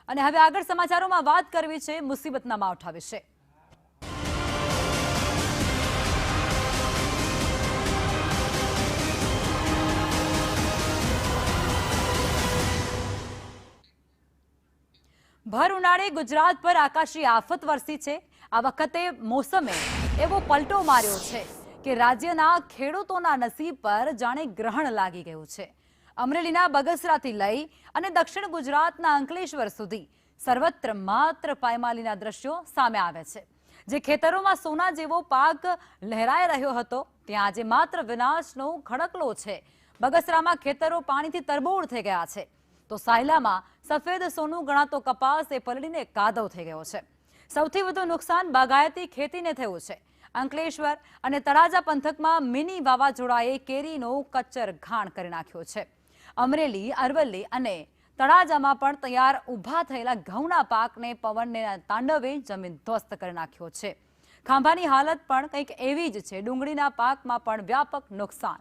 અને હવે આગળ સમાચારોમાં વાત કરવી છે મુસીબતના માવઠા વિશે। ભર ઉનાળે ગુજરાત પર આકાશી આફત વરસી છે। આ વખતે મોસમે એવો પલટો માર્યો છે કે રાજ્યના ખેડૂતોના નસીબ પર જાણે ગ્રહણ લાગી ગયું છે। અમરેલીના બગસરાથી લઈ અને દક્ષિણ ગુજરાતના અંકલેશ્વર સુધી સર્વત્ર માત્ર પાયમાલીના દ્રશ્યો સામે આવે છે। જે ખેતરોમાં સોના જેવો પાક લહેરાઈ રહ્યો હતો ત્યાં આજે માત્ર વિનાશનો ખડકલો છે। બગસરામાં ખેતરો પાણીથી તરબોળ થઈ ગયા છે તો સાયલામાં સફેદ સોનું ગણાતો કપાસ એ પલળીને કાદવ થઈ ગયો છે। સૌથી વધુ નુકસાન બાગાયતી ખેતીને થયું છે। અંકલેશ્વર અને તળાજા પંથકમાં મિની વાવાઝોડાએ કેરીનો કચ્ચર ઘાણ કરી નાખ્યો છે। અમરેલી, અરવલ્લી અને તળાજામાં પણ તૈયાર ઊભા થયેલા ઘઉંના પાકને પવનના તાંડવે જમીન ધ્વસ્ત કરી નાખ્યો છે। ખાંભાની હાલત પણ કંઈક એવી જ છે। ડુંગળીના પાકમાં પણ વ્યાપક નુકસાન।